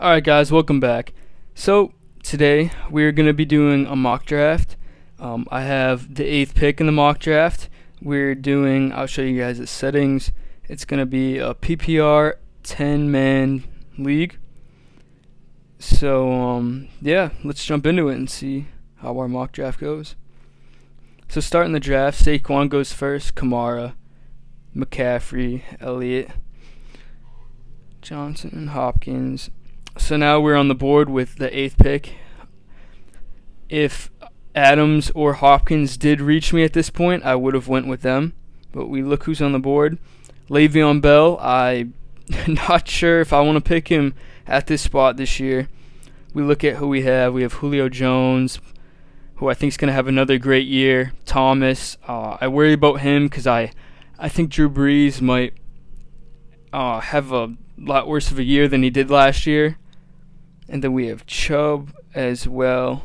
Alright, guys, welcome back. So, today we're going to be doing a mock draft. I have the 8th pick in the mock draft. I'll show you guys the settings. It's going to be a PPR 10-man league. So, yeah, let's jump into it and see how our mock draft goes. So, starting the draft, Saquon goes first, Kamara, McCaffrey, Elliott, Johnson, Hopkins. So now we're on the board with the 8th pick. If Adams or Hopkins did reach me at this point, I would have went with them. But we look who's on the board. Le'Veon Bell, I'm not sure if I want to pick him at this spot this year. We look at who we have. We have Julio Jones, who I think is going to have another great year. Thomas, I worry about him because I think Drew Brees might have a lot worse of a year than he did last year. And then we have Chubb as well.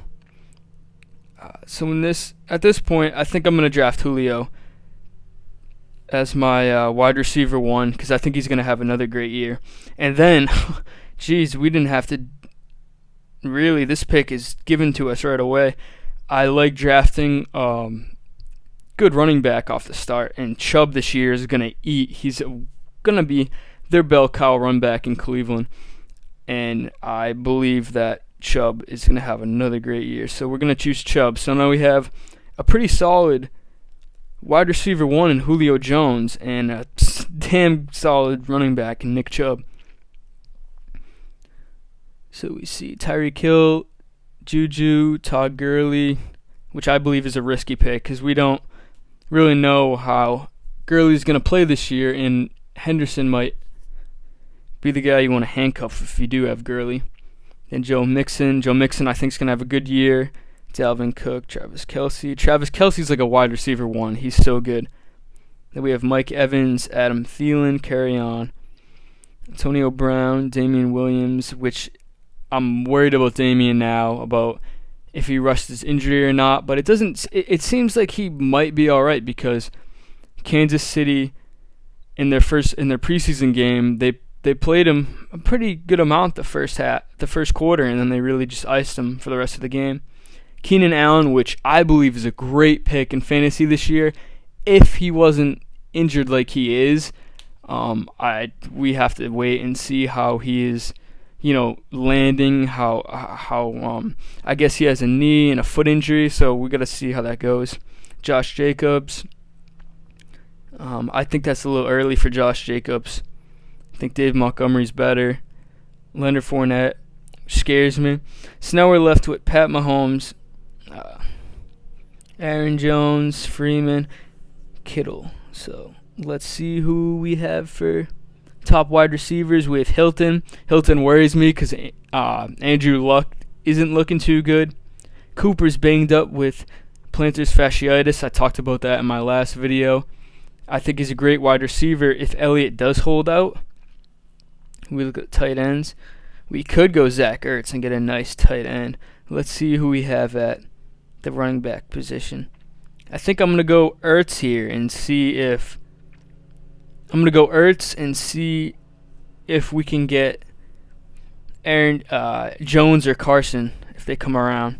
At this point, I think I'm going to draft Julio as my wide receiver 1 because I think he's going to have another great year. And then, geez, we didn't have to really. This pick is given to us right away. I like drafting good running back off the start, and Chubb this year is going to eat. He's going to be their bell cow run back in Cleveland. And I believe that Chubb is going to have another great year. So we're going to choose Chubb. So now we have a pretty solid wide receiver 1 in Julio Jones and a damn solid running back in Nick Chubb. So we see Tyreek Hill, Juju, Todd Gurley, which I believe is a risky pick because we don't really know how Gurley's going to play this year, and Henderson might be the guy you want to handcuff if you do have Gurley. Then Joe Mixon. Joe Mixon, I think, is going to have a good year. Dalvin Cook, Travis Kelce. Travis Kelce's like a wide receiver 1. He's so good. Then we have Mike Evans, Adam Thielen, Kerryon, Antonio Brown, Damian Williams, which I'm worried about Damian now, about if he rushed his injury or not. But it seems like he might be all right because Kansas City, in their preseason game, they played him a pretty good amount the first quarter, and then they really just iced him for the rest of the game. Keenan Allen, which I believe is a great pick in fantasy this year, if he wasn't injured like he is. We have to wait and see how he is, landing. How I guess he has a knee and a foot injury, so we got to see how that goes. Josh Jacobs. I think that's a little early for Josh Jacobs. I think Dave Montgomery's better. Leonard Fournette scares me. So now we're left with Pat Mahomes, Aaron Jones, Freeman, Kittle. So let's see who we have for top wide receivers. We have Hilton. Hilton worries me because Andrew Luck isn't looking too good. Cooper's banged up with plantar fasciitis. I talked about that in my last video. I think he's a great wide receiver if Elliott does hold out. We look at tight ends. We could go Zach Ertz and get a nice tight end. Let's see who we have at the running back position. I think I'm going to go Ertz here and see if we can get Aaron Jones or Carson if they come around.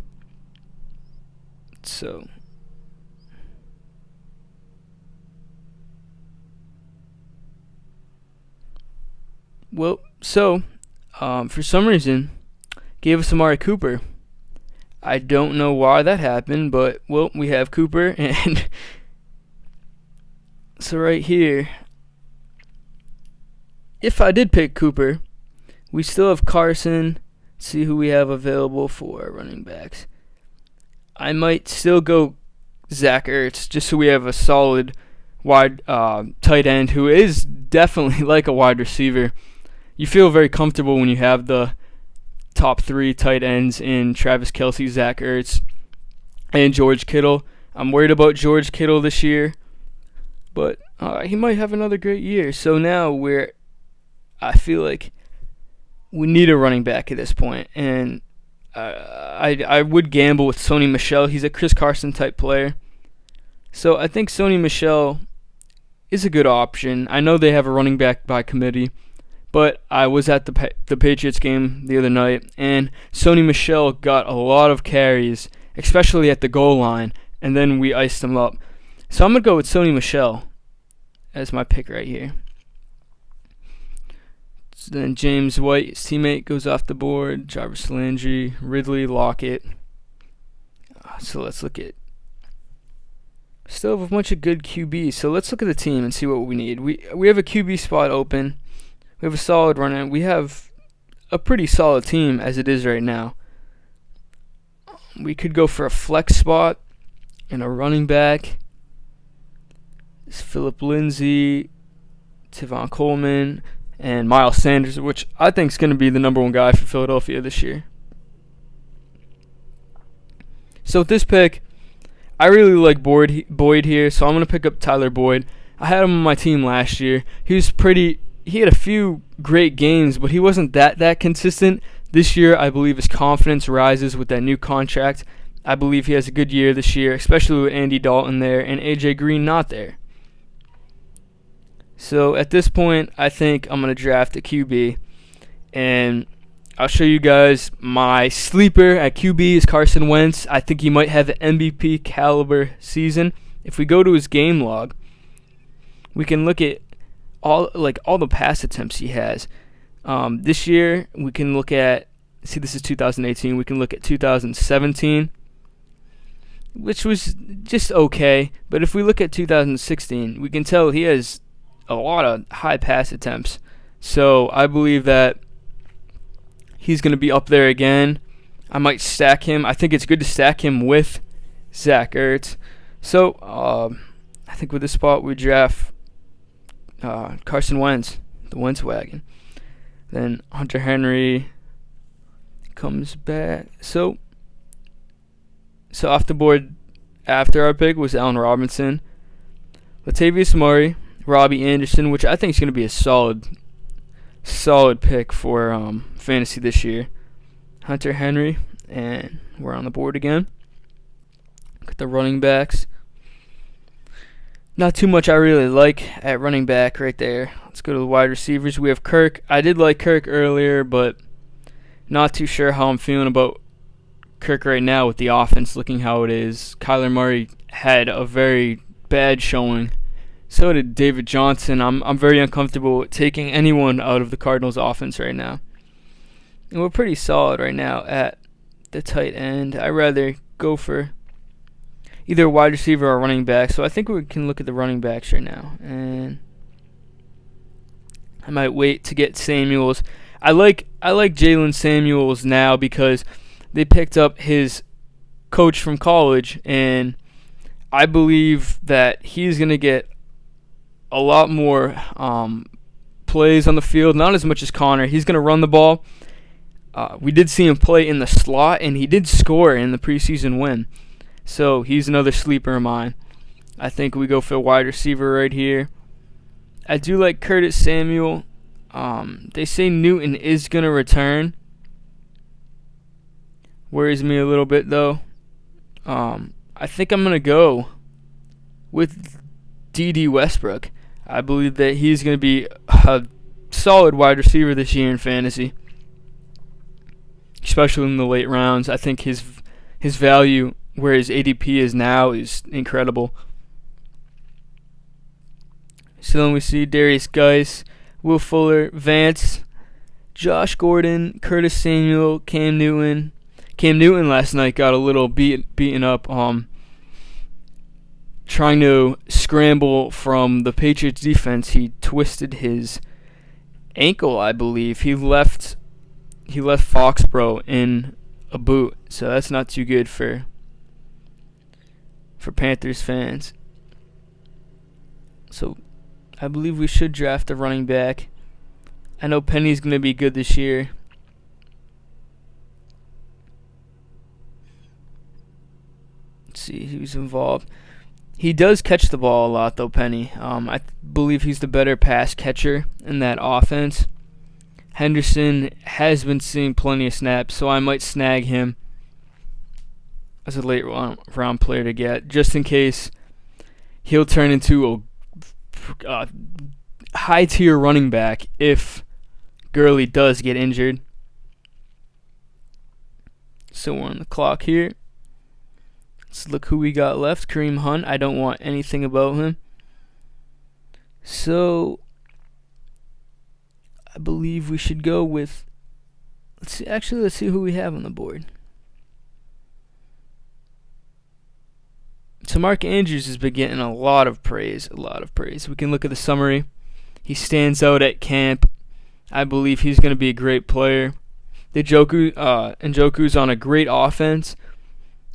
So for some reason, gave us Amari Cooper. I don't know why that happened, but, we have Cooper. And so right here, if I did pick Cooper, we still have Carson. See who we have available for running backs. I might still go Zach Ertz just so we have a solid wide tight end who is definitely like a wide receiver. You feel very comfortable when you have the top 3 tight ends in Travis Kelce, Zach Ertz, and George Kittle. I'm worried about George Kittle this year, but he might have another great year. So now I feel like we need a running back at this point, and I would gamble with Sony Michel. He's a Chris Carson type player. So I think Sony Michel is a good option. I know they have a running back by committee, But I was at the Patriots game the other night, and Sony Michel got a lot of carries, especially at the goal line, and then we iced him up. So I'm going to go with Sony Michel as my pick right here. So then James White, his teammate, goes off the board. Jarvis Landry, Ridley, Lockett. So let's look at... Still have a bunch of good QBs. So let's look at the team and see what we need. We have a QB spot open. We have a solid runner. We have a pretty solid team as it is right now. We could go for a flex spot and a running back. It's Phillip Lindsay, Tevon Coleman, and Miles Sanders, which I think is going to be the number one guy for Philadelphia this year. So with this pick, I really like Boyd here, so I'm going to pick up Tyler Boyd. I had him on my team last year. He had a few great games, but he wasn't that consistent. This year, I believe his confidence rises with that new contract. I believe he has a good year this year, especially with Andy Dalton there and AJ Green not there. So at this point, I think I'm going to draft a QB, and I'll show you guys my sleeper at QB is Carson Wentz. I think he might have an MVP caliber season. If we go to his game log, we can look at all the pass attempts he has. This year, we can look at, this is 2018, we can look at 2017, which was just okay. But if we look at 2016, we can tell he has a lot of high pass attempts. So I believe that he's going to be up there again. I might stack him. I think it's good to stack him with Zach Ertz. So I think with this spot, we draft Carson Wentz, the Wentz wagon. Then Hunter Henry comes back. So off the board after our pick was Allen Robinson, Latavius Murray, Robbie Anderson, which I think is going to be a solid pick for fantasy this year. Hunter Henry, and we're on the board again. Look at the running backs. Not too much I really like at running back right there. Let's go to the wide receivers. We have Kirk. I did like Kirk earlier, but not too sure how I'm feeling about Kirk right now with the offense looking how it is. Kyler Murray had a very bad showing. So did David Johnson. I'm very uncomfortable with taking anyone out of the Cardinals offense right now. And we're pretty solid right now at the tight end. I'd rather go for either a wide receiver or running back. So I think we can look at the running backs right now. And I might wait to get Samuels. I like Jalen Samuels now because they picked up his coach from college, and I believe that he's going to get a lot more plays on the field, not as much as Connor. He's going to run the ball. We did see him play in the slot, and he did score in the preseason win. So he's another sleeper of mine. I think we go for a wide receiver right here. I do like Curtis Samuel. They say Newton is going to return. Worries me a little bit, though. I think I'm going to go with D.D. Westbrook. I believe that he's going to be a solid wide receiver this year in fantasy, especially in the late rounds. I think his value, where his ADP is now, is incredible. So then we see Darius Geis, Will Fuller, Vance, Josh Gordon, Curtis Samuel, Cam Newton. Cam Newton last night got a little beaten up trying to scramble from the Patriots defense. He twisted his ankle, I believe. He left Foxborough in a boot, so that's not too good for Panthers fans. So I believe we should draft a running back. I know Penny's going to be good this year. Let's see who's involved. He does catch the ball a lot, though, Penny. I believe he's the better pass catcher in that offense. Henderson has been seeing plenty of snaps, so I might snag him as a late round player to get, just in case he'll turn into a high-tier running back if Gurley does get injured. So we're on the clock here. Let's look who we got left. Kareem Hunt. I don't want anything about him. So I believe we should go with, let's see who we have on the board. So Mark Andrews has been getting a lot of praise. We can look at the summary. He stands out at camp. I believe he's going to be a great player. Njoku's on a great offense,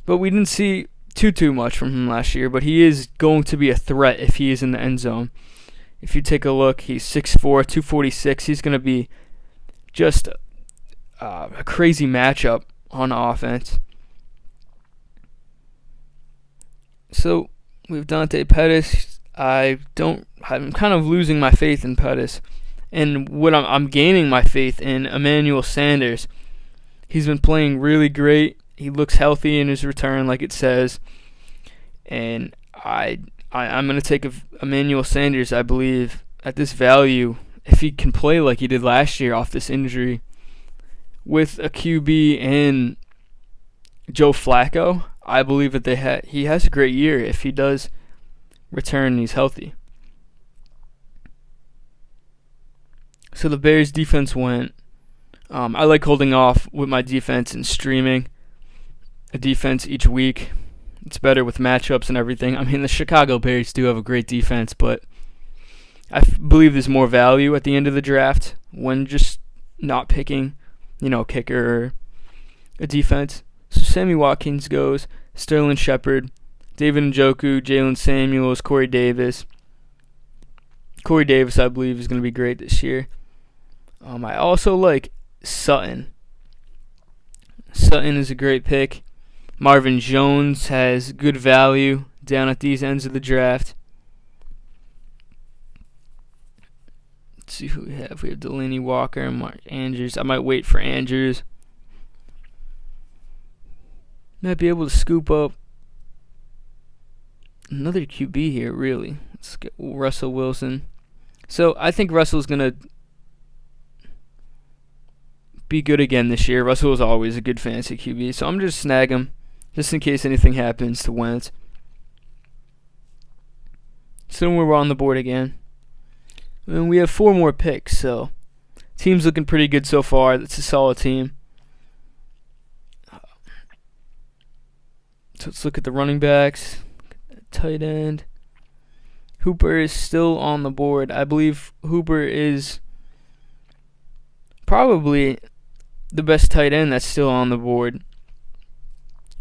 but we didn't see too much from him last year. But he is going to be a threat if he is in the end zone. If you take a look, he's 6'4", 246. He's going to be just a crazy matchup on offense. So we have Dante Pettis. I'm kind of losing my faith in Pettis, and what I'm gaining my faith in Emmanuel Sanders. He's been playing really great. He looks healthy in his return, like it says, and I'm going to take Emmanuel Sanders. I believe at this value, if he can play like he did last year off this injury, with a QB and Joe Flacco, I believe that he has a great year if he does return and he's healthy. So the Bears defense went. I like holding off with my defense and streaming a defense each week. It's better with matchups and everything. I mean, the Chicago Bears do have a great defense, but I believe there's more value at the end of the draft when just not picking, kicker or a defense. So Sammy Watkins goes, Sterling Shepard, David Njoku, Jalen Samuels, Corey Davis. Corey Davis, I believe, is going to be great this year. I also like Sutton. Sutton is a great pick. Marvin Jones has good value down at these ends of the draft. Let's see who we have. We have Delaney Walker and Mark Andrews. I might wait for Andrews. Might be able to scoop up another QB here, really. Let's get Russell Wilson. So I think Russell's going to be good again this year. Russell is always a good fantasy QB, so I'm just snag him just in case anything happens to Wentz. So we're on the board again. And we have 4 more picks, so team's looking pretty good so far. That's a solid team. So let's look at the running backs. Tight end. Hooper is still on the board. I believe Hooper is probably the best tight end that's still on the board.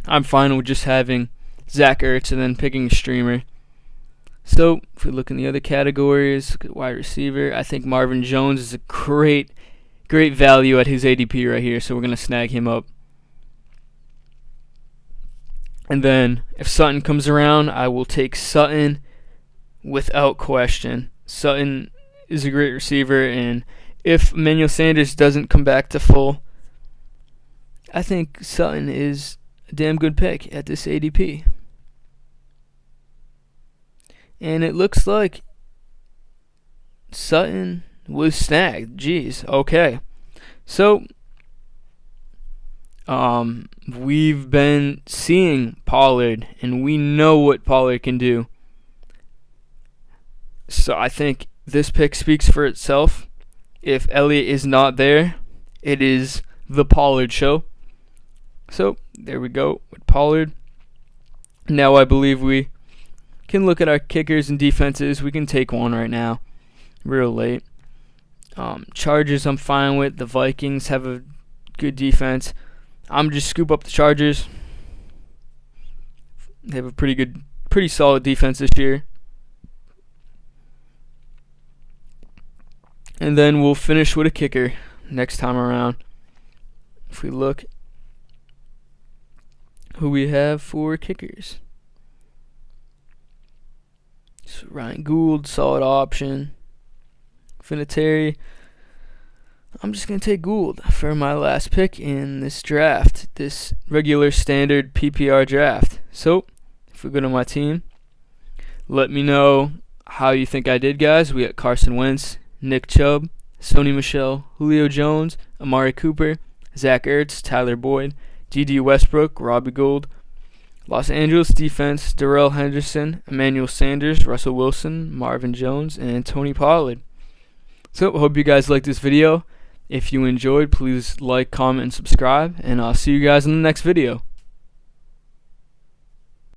I'm fine with just having Zach Ertz and then picking a streamer. So if we look in the other categories, look at wide receiver. I think Marvin Jones is a great value at his ADP right here, so we're going to snag him up. And then if Sutton comes around, I will take Sutton without question. Sutton is a great receiver, and if Emmanuel Sanders doesn't come back to full, I think Sutton is a damn good pick at this ADP. And it looks like Sutton was snagged. Jeez, okay. So we've been seeing Pollard, and we know what Pollard can do. So I think this pick speaks for itself. If Elliott is not there, it is the Pollard show. So there we go with Pollard. Now I believe we can look at our kickers and defenses. We can take one right now, real late. Chargers I'm fine with. The Vikings have a good defense. I'm just scoop up the Chargers. They have a pretty solid defense this year. And then we'll finish with a kicker next time around. If we look who we have for kickers. So Ryan Gould, solid option. Vinatieri. I'm just going to take Gould for my last pick in this draft, this regular standard PPR draft. So, if we go to my team, let me know how you think I did, guys. We got Carson Wentz, Nick Chubb, Sony Michel, Julio Jones, Amari Cooper, Zach Ertz, Tyler Boyd, D.D. Westbrook, Robbie Gould. Los Angeles defense, Darrell Henderson, Emmanuel Sanders, Russell Wilson, Marvin Jones, and Tony Pollard. So I hope you guys liked this video. If you enjoyed, please like, comment, and subscribe, and I'll see you guys in the next video.